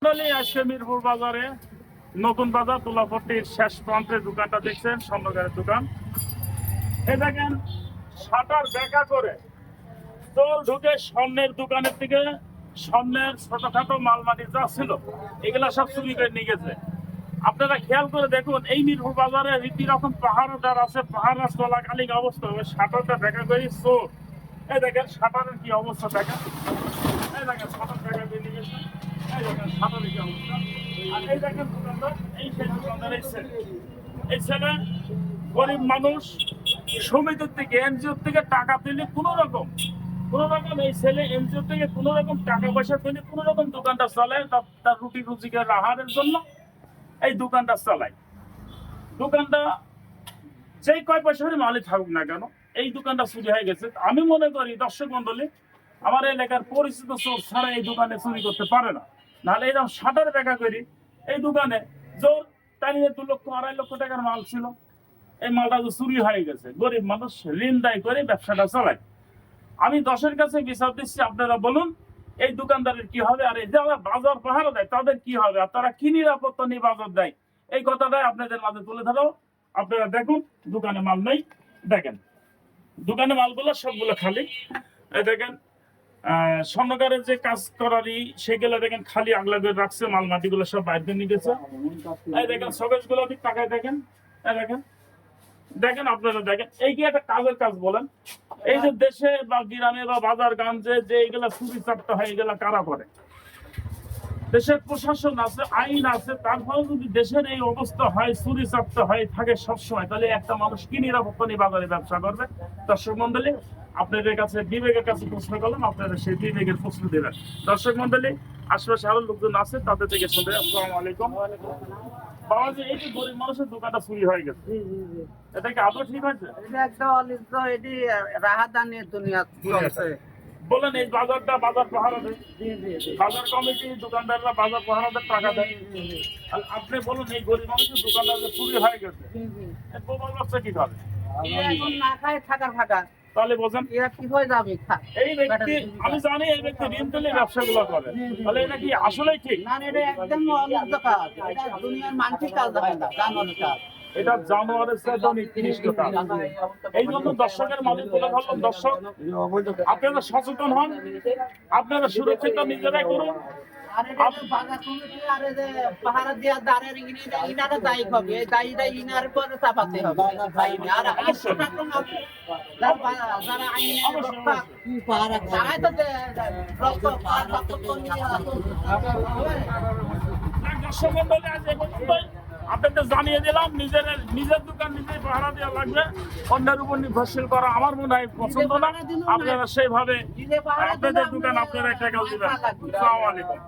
আজকে মিরপুর বাজারে নতুন বাজার তুলাপট্টির শেষ প্রান্তের দোকানটা দেখছেন, স্বর্ণকারের দোকান। এই দেখেন শাটার বেঁকা করে চোর ঢুকে স্বর্ণের দোকানের থেকে স্বর্ণের ছোটখাটো মালমাটি যা ছিল এগুলা সব চুরি করে নিয়ে গেছে। আপনারা খেয়াল করে দেখুন, এই মিরপুর বাজারে রীতি রকম পাহাড়দার আছে, পাহাড় চলাকালীন অবস্থা শাটারটা বেঁকা করে চোর। এই দেখেন শাটারের কি অবস্থা দেখেন, এই দেখেন শাটার বেঁকা করে নিয়ে গেছে। এই দেখেন শাটারের কি অবস্থা। আর এই দেখেন দোকানদার, এই সেই দোকানদার এই ছেলে গরিব মানুষ, সমিতির থেকে এনজিওর থেকে টাকা পেলে কোন রকম এই ছেলে এনজিও থেকে কোন রকম টাকা পয়সা পেলে কোন রকম দোকানটা চালায়, তার রুটি রুজিকের আহারের জন্য এই দোকানটা চালায়। দোকানটা যেই কয় পয়সার মালিক থাকুক না কেন, এই দোকানটা চুরি হয়ে গেছে। আমি মনে করি দর্শক মন্ডলী, আমার এলাকার পরিচিত চোর ছাড়া এই দোকানে চুরি করতে পারে না। নাহলে এরকম শাটার বেঁকা করি এই দোকানে জোর টাইমে 2 লক্ষ 2.5 লক্ষ টাকার মাল ছিল, এই মালটা তো চুরি হয়ে গেছে। গরিব মানুষ ঋণ দায় করে ব্যবসাটা চালায়। আমি 10-এর কাছে বিচার দিচ্ছি, আপনারা বলুন এই দোকানদারের কি হবে, আর এই যারা বাজার পাহারা দেয় তাদের কি হবে, আর তারা কি নিরাপত্তা নিয়ে বাজার দেয়, এই কথাটাই আপনাদের মাঝে তুলে ধরো। আপনারা দেখুন দোকানে মাল নেই, দেখেন দোকানে মালগুলো সবগুলো খালি। এই দেখেন স্বর্ণকারের যে কাজ করারই সেগুলো দেখেন খালি আগলা করে রাখছে, মালমাটি গুলো সব বাইরে নিয়ে গেছে। এই দেখেন শোকেস গুলো টাকায় দেখেন, দেখেন দেখেন আপনারা দেখেন, এই কি একটা কাজের কাজ বলেন? এই যে দেশে বা গ্রামে বা বাজার গঞ্জে যে এইগুলা চুরি চাপটা হয়, এগুলা কারা করে? দেশের প্রশাসন আছে, আইন আছে, তারপরে যদি দেশের এই অবস্থা হয়, চুরি চাপটা হয় থাকে সবসময়, তাহলে একটা মানুষ কি নিরাপত্তা নিয়ে বাজারে ব্যবসা করবে? দর্শক মন্ডলী, আপনাদের কাছে বিবেকের কাছে প্রশ্ন করলাম, আপনারা সেই বিবেকের প্রশ্ন দেবেন। দর্শক মন্ডলী, আশেপাশে আরো লোকজন আছে, তাদের থেকে শুনবে। আসসালামু আলাইকুম। বাবা যে এই যে গরিব মানুষের দোকানটা চুরি হয়ে গেছে, এটা কি আদৌ ঠিক হয়েছে? এটা একটা অলিজ্জ, এটি রাহাদানের দুনিয়া চলছে। বলেন এই বাজারটা বাজার পাহারা দেয়, বাজার কমিটি দোকানদাররা বাজার পাহারাদের টাকা দেয়। আর আপনি বলুন এই গরিব মানুষের দোকানদারদের চুরি হয়ে গেছে, প্রবল বাচ্চা কি করে? এখন না খায় থাকার ফাঁকা, তাহলে বোঝেন এরা কি হয়ে যাবে? এই ব্যক্তি, আমি জানি এই ব্যক্তি ঋণ তুলে ব্যবসাগুলো করে, তাহলে এটা কি আসলেই ঠিক? না, এটা একদম অলিজ্জ কাজ, এটা দুনিয়ার মানসিক কাজ হয় না, জানোয়ারের কাজ। এটা জানোয়ারের সাথে নিকৃষ্ট কাজ। এই জন্য দর্শকের মাঝে তুলে ধরলাম। দর্শক, আপনারা সচেতন হন, আপনারা সুরক্ষিত নিজেরাই করুন। আর এটা বাজার কমিটি আর এই যে পাহারা দেওয়া দাঁড়ের ইনারা দায়ী হবে, এই দায়ীরা ইনার পরে চাপাতে হবে আইনে। আর যারা আইনের রক্ষা তারাই তো দর্শক মন্ডলী, আজ এই পর্যন্তই। আপনাদের জানিয়ে দিলাম, নিজের দোকান নিজেই পাহারা দেওয়া লাগবে, অন্যের উপর নির্ভরশীল করা আমার মনে হয় পছন্দ না। আপনারা সেইভাবে আপনাদের দোকান আপনারা একটা দিবেন। আসসালামু আলাইকুম।